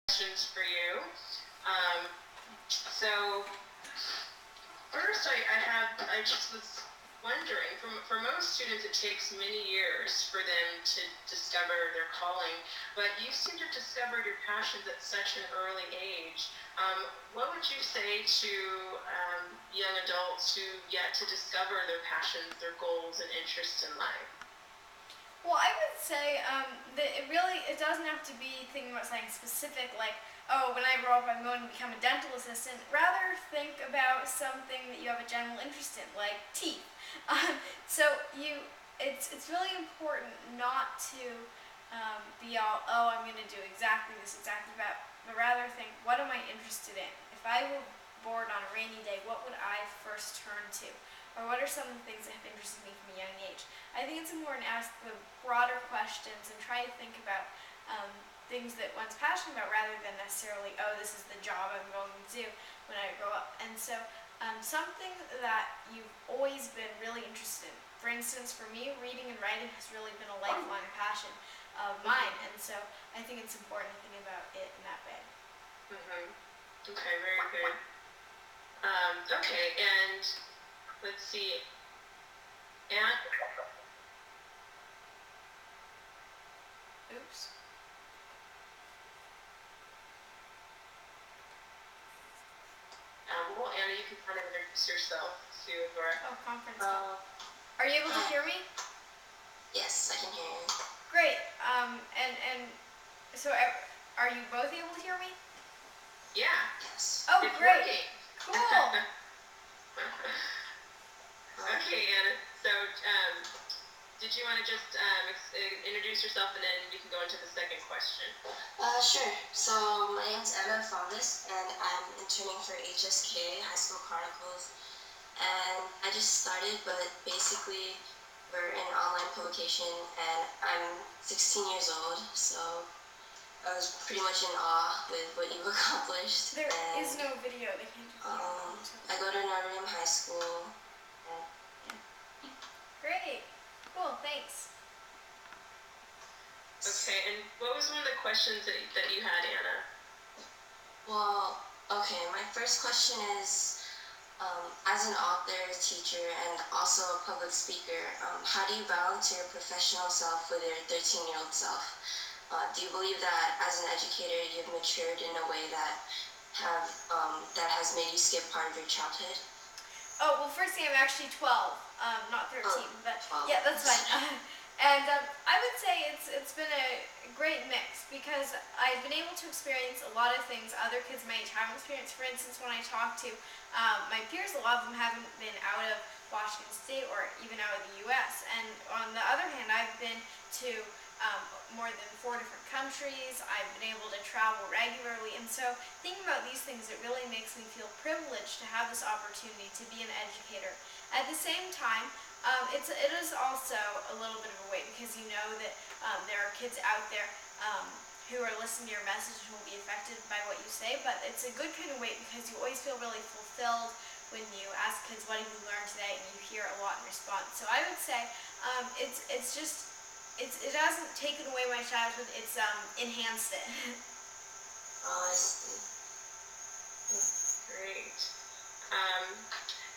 questions for you. Um, so first, I just was wondering, for most students, it takes many years for them to discover their calling, but you seem to have discovered your passions at such an early age. What would you say to young adults who yet to discover their passions, their goals, and interests in life? Well, I would say that it doesn't have to be thinking about something specific like, oh, when I grow up I'm going to become a dental assistant. Rather think about something that you have a general interest in, like teeth. It's really important not to be all, oh, I'm going to do exactly this, exactly that, but rather think, what am I interested in? If I were bored on a rainy day, what would I first turn to? Or what are some of the things that have interested me from a young age? I think it's important to ask the broader questions and try to think about things that one's passionate about rather than necessarily, oh, this is the job I'm going to do when I grow up. And so something that you've always been really interested in. For instance, for me, reading and writing has really been a lifelong passion of mine. And so I think it's important to think about it in that way. Mm-hmm. Okay, very good. Okay, and let's see. And Oops. well, Anna, you can kind of introduce yourself to Adora. Oh, conference call. Are you able to hear me? Yes, I can hear you. Great. So are you both able to hear me? Yeah. Yes. Oh, It's great. working. Cool. Okay, Anna. So, did you want to just introduce yourself and then you can go into the second question? Sure. So my name's Anna Favis, and I'm interning for HSK High School Chronicles. And I just started, but basically we're an online publication, and I'm 16 years old, so I was pretty much in awe with what you've accomplished. There is no video. They can't do I go to Notre Dame High School. Great. Cool. Thanks. Okay, and what was one of the questions that you had, Anna? Well, okay, my first question is, as an author, teacher, and also a public speaker, how do you balance your professional self with your 13-year-old self? Do you believe that as an educator you've matured in a way that has made you skip part of your childhood? Oh, well, first thing, I'm actually 12, not 13, but 12. Yeah, that's fine. And I would say it's been a great mix because I've been able to experience a lot of things other kids my age haven't experienced. For instance, when I talk to my peers, a lot of them haven't been out of Washington State or even out of the U.S. And on the other hand, I've been to more than 4 different countries. I've been able to travel regularly. And so thinking about these things, it really makes me feel privileged to have this opportunity to be an educator. At the same time, it is also a little bit of a weight because you know that there are kids out there who are listening to your message and will be affected by what you say, but it's a good kind of weight because you always feel really fulfilled when you ask kids, what have you learned today, and you hear a lot in response. So I would say it hasn't taken away my childhood, it's enhanced it. Oh, I see. Great.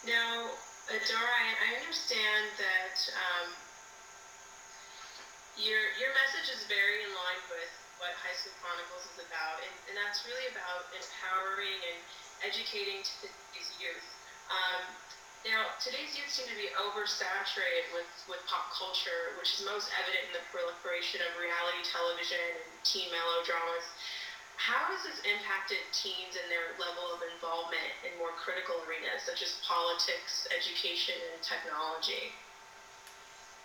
Now, Adora, I understand that your message is very in line with what High School Chronicles is about, and that's really about empowering and educating today's youth. Now, today's youth seem to be oversaturated with pop culture, which is most evident in the proliferation of reality television and teen melodramas. How has this impacted teens and their level of involvement in more critical arenas such as politics, education, and technology?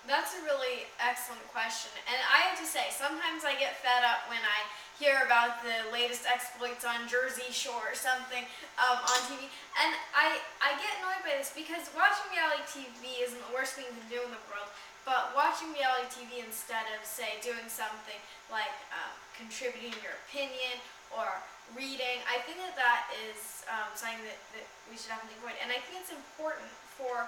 That's a really excellent question. And I have to say, sometimes I get fed up when I hear about the latest exploits on Jersey Shore or something on TV. And I get annoyed by this because watching reality TV isn't the worst thing you can do in the world. But watching reality TV instead of, say, doing something like contributing your opinion or reading. I think that is something that we should definitely avoid. And I think it's important for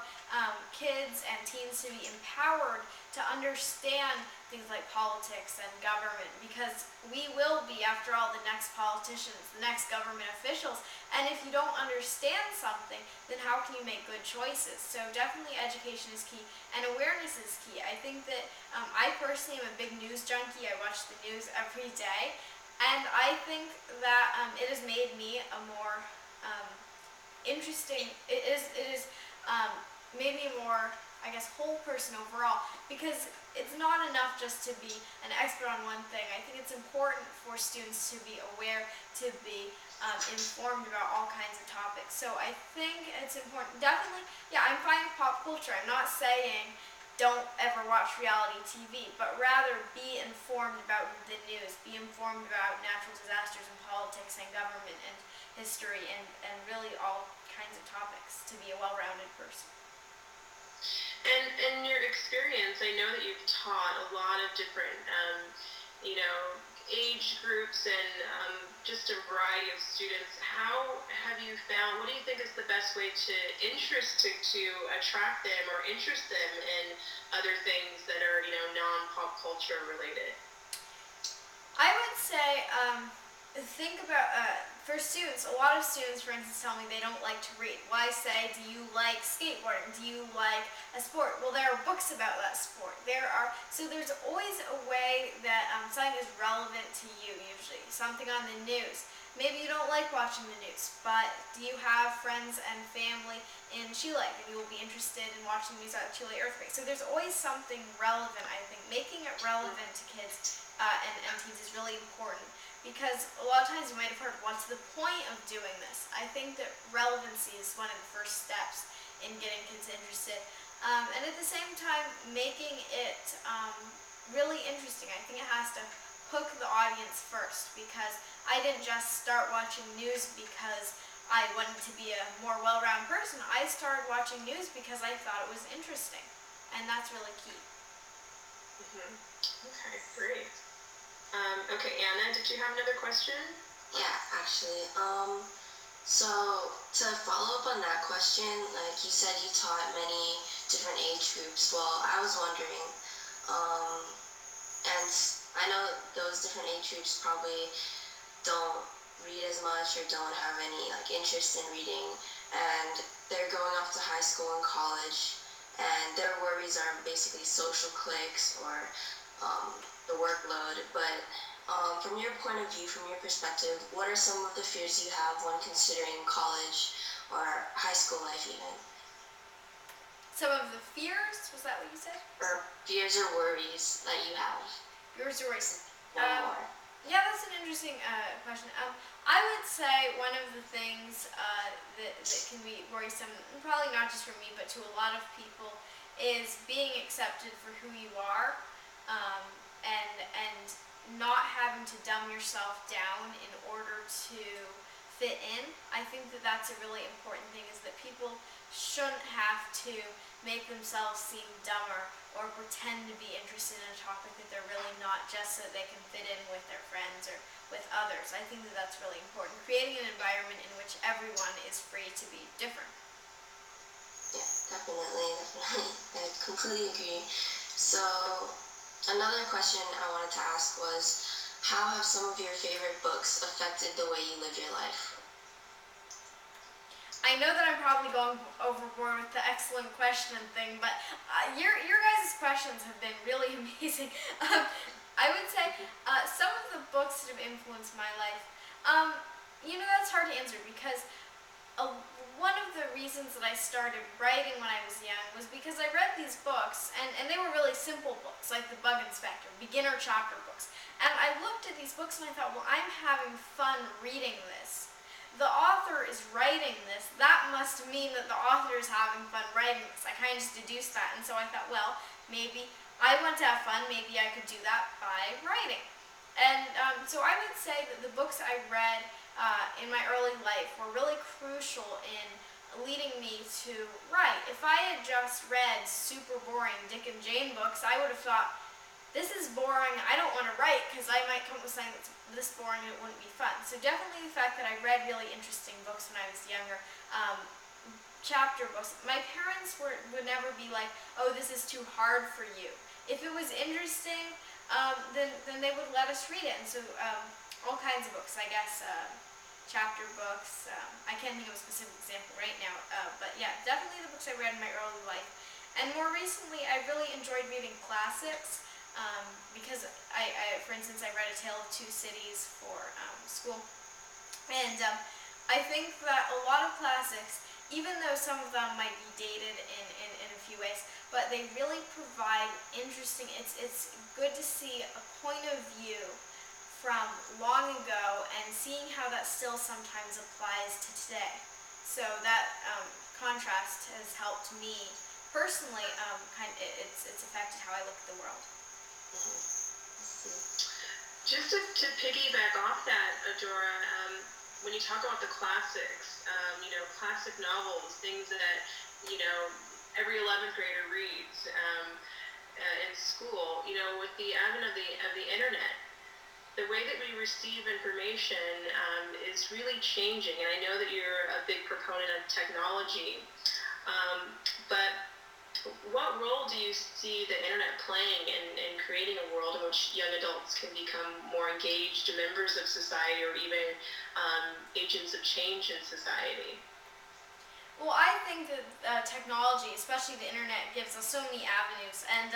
kids and teens to be empowered to understand things like politics and government, because we will be, after all, the next politicians, the next government officials. And if you don't understand something, then how can you make good choices? So definitely education is key, and awareness is key. I think that I personally am a big news junkie. I watch the news every day, and I think that it has made me a more interesting, it is maybe a more, I guess, whole person overall, because it's not enough just to be an expert on one thing. I think it's important for students to be aware, to be informed about all kinds of topics. So I think it's important. Definitely, yeah, I'm fine with pop culture. I'm not saying don't ever watch reality TV, but rather be informed about the news, be informed about natural disasters and politics and government and history and really all kinds of topics, to be a well-rounded person. And your experience, I know that you've taught a lot of different, age groups and just a variety of students. How have you found, what do you think is the best way to to attract them or interest them in other things that are, non-pop culture related? I would say, think about, for students, a lot of students, for instance, tell me they don't like to read. Well, I say, do you like skateboarding? Do you like a sport? Well, there are books about that sport. So there's always a way that something is relevant to you, usually. Something on the news. Maybe you don't like watching the news, but do you have friends and family in Chile? And you will be interested in watching the news about the Chile earthquake. So there's always something relevant, I think. Making it relevant to kids and teens is really important, because a lot of times you might have heard, what's the point of doing this? I think that relevancy is one of the first steps in getting kids interested. And at the same time, making it really interesting. I think it has to hook the audience first, because I didn't just start watching news because I wanted to be a more well-rounded person. I started watching news because I thought it was interesting, and that's really key. Okay, great. Okay, Anna, did you have another question? Yeah, actually. So to follow up on that question, like you said, you taught many different age groups. Well, I was wondering, and I know those different age groups probably don't read as much or don't have any like interest in reading, and they're going off to high school and college, and their worries are basically social cliques or the workload. But from your point of view, from your perspective, what are some of the fears you have when considering college or high school life even? Some of the fears, was that what you said? Or fears or worries that you have? Fears or worries? One more. Yeah, that's an interesting question. I would say one of the things that can be worrisome, probably not just for me, but to a lot of people, is being accepted for who you are, and not having to dumb yourself down in order to fit in. I think that that's a really important thing, is that people shouldn't have to make themselves seem dumber or pretend to be interested in a topic that they're really not, just so that they can fit in with their friends or with others. I think that that's really important. Creating an environment in which everyone is free to be different. Yeah, definitely. I completely agree. So another question I wanted to ask was, how have some of your favorite books affected the way you live your life? I know that I'm probably going overboard with the excellent question thing, but your guys' questions have been really amazing. I would say some of the books that have influenced my life, that's hard to answer, because one of the reasons that I started writing when I was young was because I read these books, and they were really simple books, like the Bug Inspector, beginner chapter books. And I looked at these books and I thought, well, I'm having fun reading this. The author is writing this. That must mean that the author is having fun writing this. I kind of just deduced that, and so I thought, well, maybe I want to have fun. Maybe I could do that by writing. And so I would say that the books I read in my early life were really crucial in leading me to write. If I had just read super boring Dick and Jane books, I would have thought, this is boring, I don't want to write because I might come up with something that's this boring and it wouldn't be fun. So definitely the fact that I read really interesting books when I was younger, chapter books. My parents would never be like, oh, this is too hard for you. If it was interesting, then they would let us read it. And so all kinds of books, I guess, chapter books. I can't think of a specific example right now, but yeah, definitely the books I read in my early life. And more recently, I really enjoyed reading classics because for instance, I read A Tale of Two Cities for school. And I think that a lot of classics, even though some of them might be dated in a few ways, but they really provide interesting, it's good to see a point of view from long ago and seeing how that still sometimes applies to today. So that contrast has helped me personally, it's affected how I look at the world. Just to piggyback off that, Adora, when you talk about the classics, classic novels, things that, every 11th grader reads in school, with the advent of the internet, the way that we receive information is really changing. And I know that you're a big proponent of technology, but what role do you see the internet playing in creating a world in which young adults can become more engaged members of society or even agents of change in society? Well, I think that technology, especially the internet, gives us so many avenues. And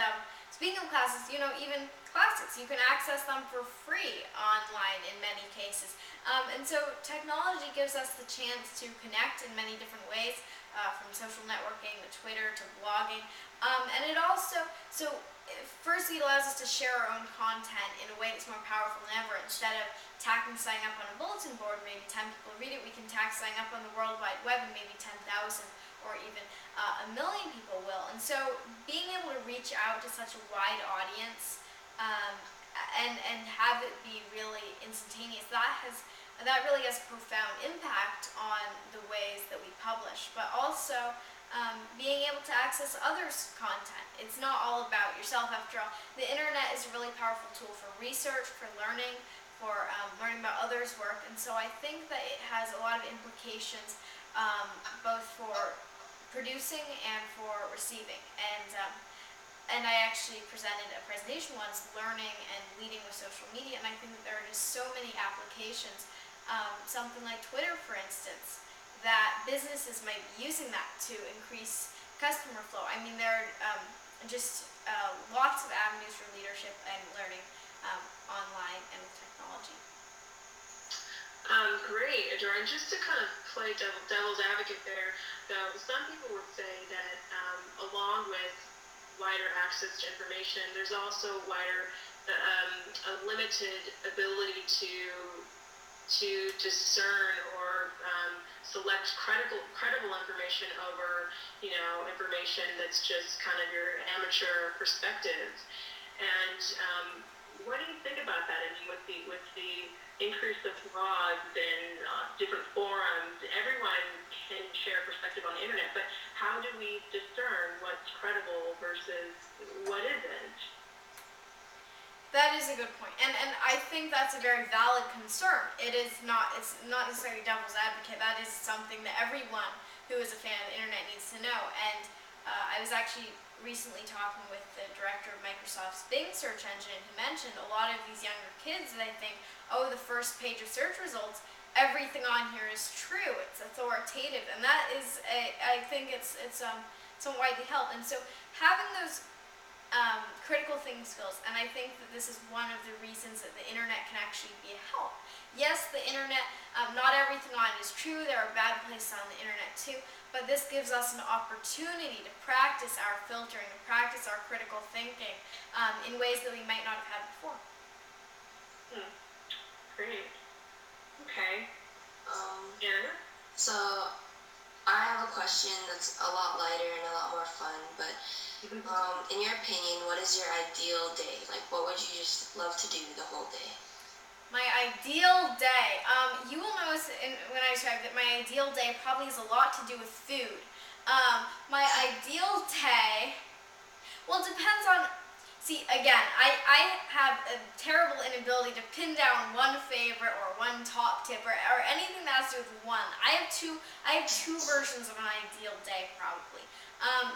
speaking of classes, even classics, you can access them for free online in many cases. And so technology gives us the chance to connect in many different ways, from social networking to Twitter to blogging. And it also, firstly, it allows us to share our own content in a way that's more powerful than ever. Instead of tacking something up on a bulletin board, maybe 10 people read it, we can tack something up on the World Wide Web and maybe 10,000 or even a million people will. And so being able to reach out to such a wide audience and have it be really instantaneous, that really has a profound impact on the ways that we publish, but also being able to access others' content. It's not all about yourself after all. The internet is a really powerful tool for research, for learning, for learning about others' work, and so I think that it has a lot of implications both for producing and for receiving. And I actually presented a presentation once, learning and leading with social media, and I think that there are just so many applications. Something like Twitter, for instance, that businesses might be using that to increase customer flow. I mean, there are just lots of avenues for leadership and learning online and with technology. Great, Adora. And just to kind of play devil's advocate there, though, some people would say that along with wider access to information, there's also a limited ability to discern or select credible information over, information that's just kind of your amateur perspective. And what do you think about that? I mean, with the increase of blogs and different forums, everyone can share a perspective on the internet, but how do we discern what's credible versus what isn't? That is a good point, and I think that's a very valid concern. It's not necessarily devil's advocate. That is something that everyone who is a fan of the internet needs to know. And I was actually recently talking with the director of Microsoft's Bing search engine, and he mentioned a lot of these younger kids that I think, oh, the first page of search results, everything on here is true. It's authoritative, and that is I think it's somewhat widely held. And so having those critical thinking skills, and I think that this is one of the reasons that the internet can actually be a help. Yes, the internet, not everything on it is true. There are bad places on the internet too, but this gives us an opportunity to practice our filtering, to practice our critical thinking in ways that we might not have had before. Great. Okay. Anna? So I have a question that's a lot lighter and a lot more fun, but in your opinion, what is your ideal day? Like, what would you just love to do the whole day? My ideal day. You will notice when I describe that my ideal day probably has a lot to do with food. My ideal day, well, it depends on, See, again, I have a terrible inability to pin down one favorite or one top tip or anything that has to do with one. I have two versions of an ideal day probably.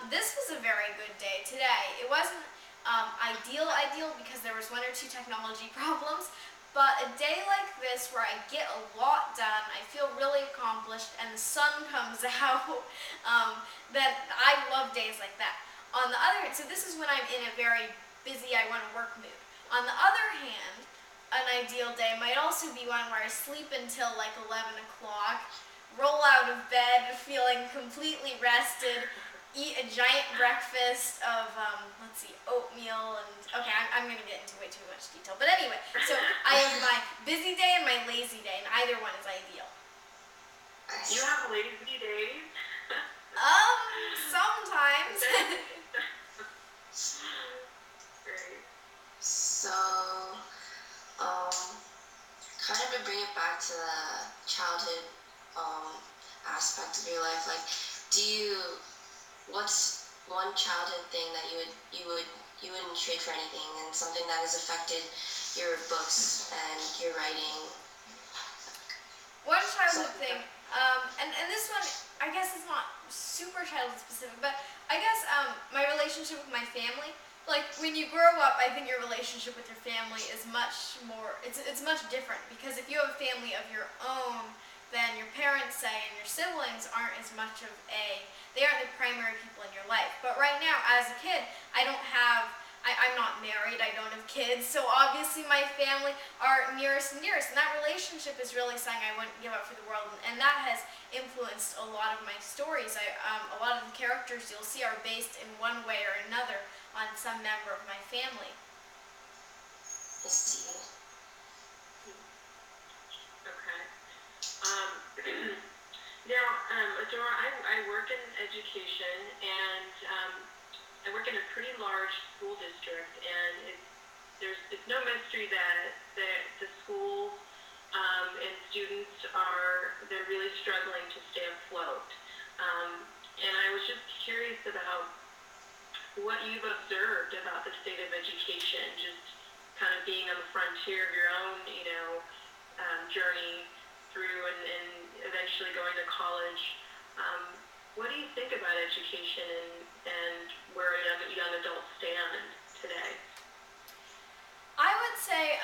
This was a very good day today. It wasn't ideal because there was one or two technology problems, but a day like this where I get a lot done, I feel really accomplished, and the sun comes out, then I love days like that. On the other hand, so this is when I'm in a very busy, I want to work mood. On the other hand, an ideal day might also be one where I sleep until like 11 o'clock, roll out of bed feeling completely rested, eat a giant breakfast of, let's see, oatmeal and, okay, I'm going to get into way too much detail. But anyway, so I have my busy day and my lazy day, and either one is ideal. You have lazy days? Sometimes. Great. So, kind of to bring it back to the childhood aspect of your life, like, what's one childhood thing that you wouldn't trade for anything, and something that has affected your books and your writing? One childhood thing, and this one, I guess it's not super childhood specific, but I guess my relationship with my family. Like, when you grow up, I think your relationship with your family is much more, it's much different, because if you have a family of your own, then your parents, say, and your siblings aren't as much of they aren't the primary people in your life. But right now, as a kid, I'm not married, I don't have kids, so obviously my family are nearest and dearest, and that relationship is really something I wouldn't give up for the world, and that has influenced a lot of my stories. A lot of the characters you'll see are based in one way or another on some member of my family. I see. Okay. Now, Adora, I work in education, and I work in a pretty large school district, and it's no mystery that the schools and students they're really struggling to stay afloat. And I was just curious about what you've observed about the state of education, just kind of being on the frontier of your own, journey through and eventually going to college. What do you think about education and where young adults stand today? I would say,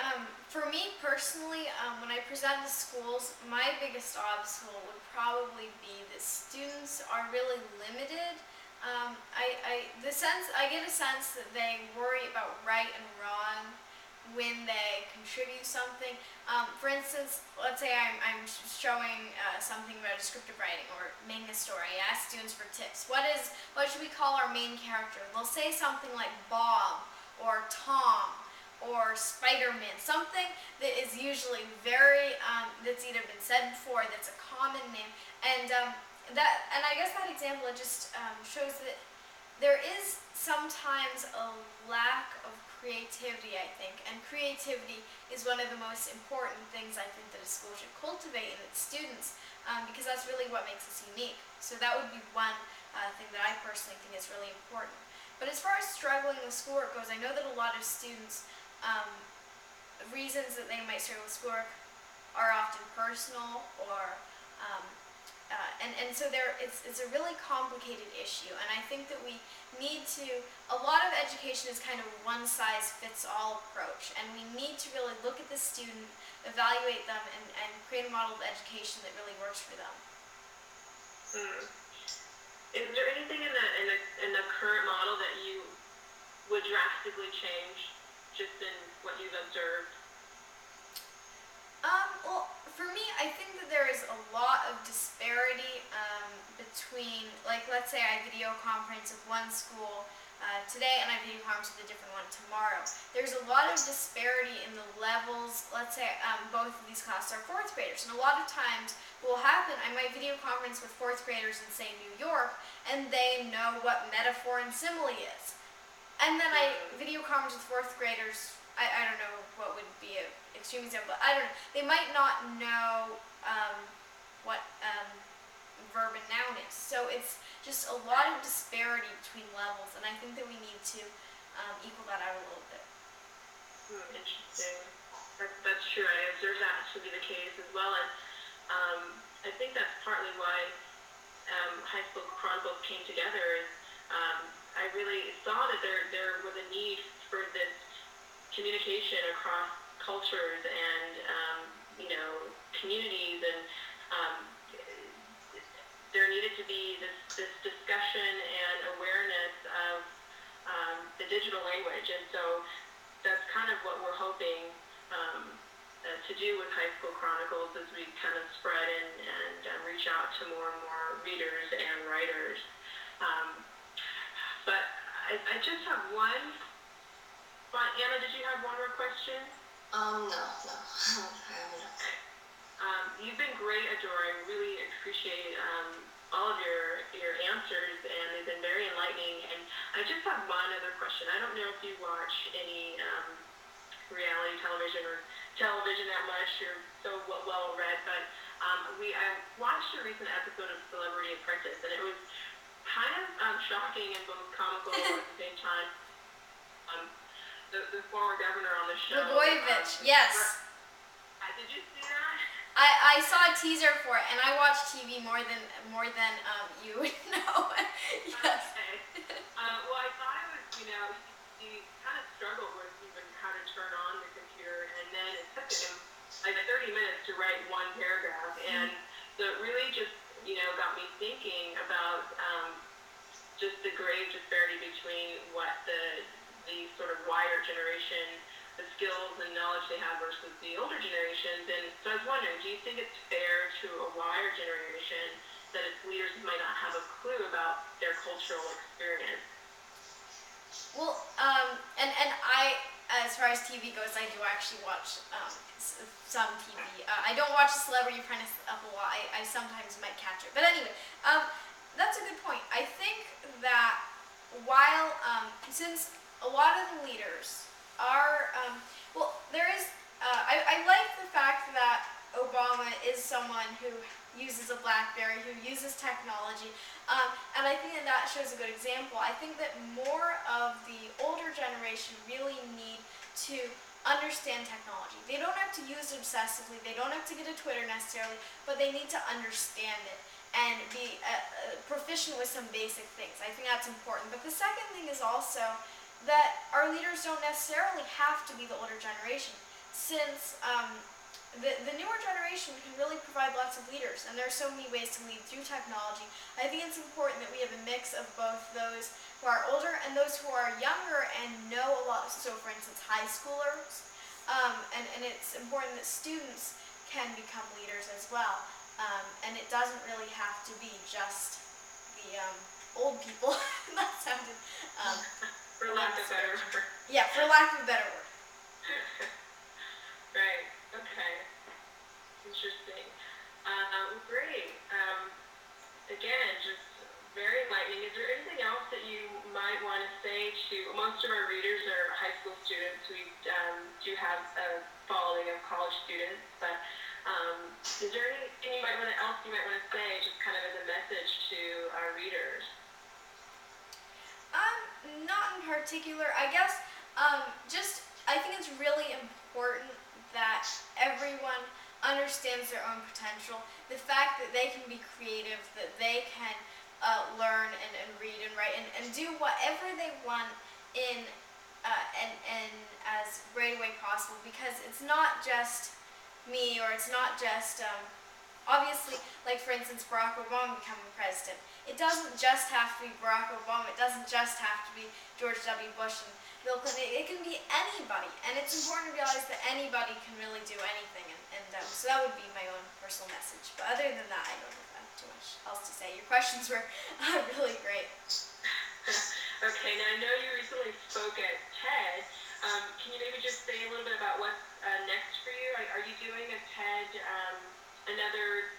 for me personally, when I present to schools, my biggest obstacle would probably be that students are really limited. I get a sense that they worry about right and wrong when they contribute something. For instance, let's say I'm showing something about descriptive writing or making a story. I ask students for tips. What should we call our main character? They'll say something like Bob or Tom or Spider-Man, something that is usually very, that's either been said before, that's a common name, and I guess that example, it just shows that there is sometimes a lack of creativity, I think, and creativity is one of the most important things I think that a school should cultivate in its students, because that's really what makes us unique. So that would be one thing that I personally think is really important. But as far as struggling with schoolwork goes, I know that a lot of students, reasons that they might struggle with schoolwork are often personal, or and so it's a really complicated issue, and I think that we need to, a lot of education is kind of a one-size-fits-all approach, and we need to really look at the student, evaluate them, and create a model of education that really works for them. Is there anything in the current model that you would drastically change, just in what you've observed? Well, for me, I think that there is a lot of disparity between, like, let's say I video conference with one school today, and I video conference with a different one tomorrow. There's a lot of disparity in the levels. Let's say both of these classes are fourth graders, and a lot of times what will happen, I might video conference with fourth graders in, say, New York, and they know what metaphor and simile is. And then I video conference with fourth graders, I don't know what would be an extreme example, but I don't know. They might not know what verb and noun is. So it's just a lot of disparity between levels, and I think that we need to equal that out a little bit. Interesting. That's true. I observed that to be the case as well, and I think that's partly why High School Chronicles came together. Is I really saw that there was a need for this communication across cultures and communities, and there needed to be this discussion and awareness of the digital language, and so that's kind of what we're hoping to do with High School Chronicles as we kind of spread and reach out to more and more readers and writers. But I just have one. Anna, did you have one more question? No. I haven't. You've been great, Adora. I really appreciate all of your answers, and they've been very enlightening. And I just have one other question. I don't know if you watch any reality television or television that much. You're so well read, but I watched a recent episode of Celebrity Apprentice, and it was kind of shocking and both comical at the same time. The former governor on the show. Blagojevich, yes. Did you see that? I saw a teaser for it, and I watch TV more than you would know. Yes. Okay. Well, I thought it was, he kind of struggled with even how to turn on the computer, and then it took him like 30 minutes to write one paragraph, and so it really just, got me thinking about just the grave disparity between what the sort of wider generation, the skills and knowledge they have versus the older generations. And so I was wondering, do you think it's fair to a wider generation that its leaders might not have a clue about their cultural experience? Well, and I, as far as TV goes, I do actually watch some TV. I don't watch Celebrity Apprentice a whole lot. I sometimes might catch it. But anyway, that's a good point. I think that while, since a lot of the leaders are, I like the fact that Obama is someone who uses a BlackBerry, who uses technology, and I think that shows a good example. I think that more of the older generation really need to understand technology. They don't have to use it obsessively, they don't have to get a Twitter necessarily, but they need to understand it and be proficient with some basic things. I think that's important. But the second thing is also that our leaders don't necessarily have to be the older generation, since the newer generation can really provide lots of leaders, and there are so many ways to lead through technology. I think it's important that we have a mix of both those who are older and those who are younger and know a lot. So for instance, high schoolers, and it's important that students can become leaders as well, and it doesn't really have to be just the old people. That sounded For lack of a better word. Yeah, for lack of a better word. Right. Okay. Interesting. Great. Again, just very enlightening. Is there anything else that you might want to say to most of our readers are high school students? We do have a following of college students, but is there anything you might want to say, just kind of as a message to our readers? Not in particular. I guess I think it's really important that everyone understands their own potential. The fact that they can be creative, that they can learn and read and write and do whatever they want in and as great a way possible, because it's not just me, or it's not just obviously, like for instance, Barack Obama becoming president. It doesn't just have to be Barack Obama. It doesn't just have to be George W. Bush and Bill Clinton. It can be anybody, and it's important to realize that anybody can really do anything. And so that would be my own personal message. But other than that, I don't have too much else to say. Your questions were really great. Okay, now I know you recently spoke at TED. Can you maybe just say a little bit about what's next for you? Are you doing a TED, another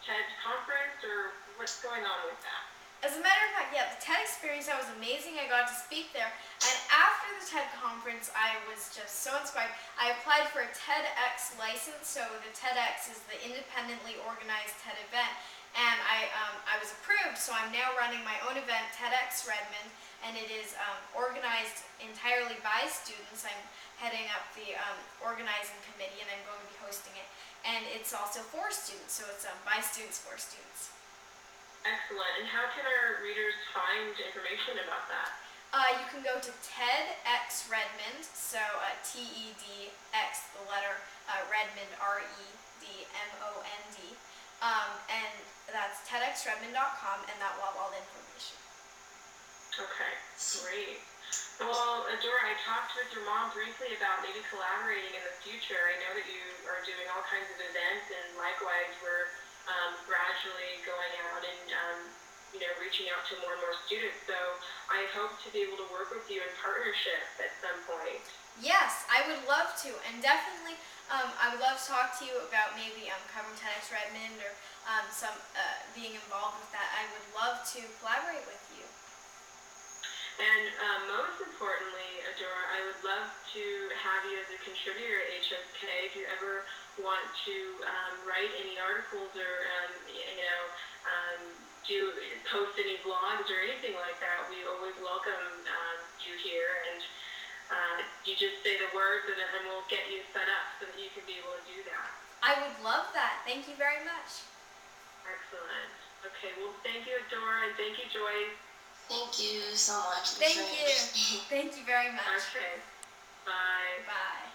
TED conference, or what's going on with that? As a matter of fact, yeah, the TED experience, that was amazing. I got to speak there. And after the TED conference, I was just so inspired. I applied for a TEDx license. So the TEDx is the independently organized TED event. and I was approved, so I'm now running my own event, TEDx Redmond, and it is organized entirely by students. I'm heading up the organizing committee, and I'm going to be hosting it. And it's also for students, so it's by students for students. Excellent. And how can our readers find information about that? You can go to TEDx Redmond, so TEDx, the letter Redmond, REDMOND, and that's TEDxRedmond.com, and that will have all the information. Okay, great. Well, Adora, I talked with your mom briefly about maybe collaborating in the future. I know that you are doing all kinds of events, and likewise, we're gradually going out and reaching out to more and more students. So I hope to be able to work with you in partnership at some point. Yes, I would love to, and definitely I would love to talk to you about maybe covering TEDx Redmond or some being involved with that. I would love to collaborate with you. And most importantly, Adora, I would love to have you as a contributor at HSK. If you ever want to write any articles or post any blogs or anything like that, we always welcome you here. And you just say the words, and we'll get you set up so that you can be able to do that. I would love that. Thank you very much. Excellent. Okay. Well, thank you, Adora, and thank you, Joyce. Thank you so much. Thank you. Thank you very much. Okay. Bye. Bye.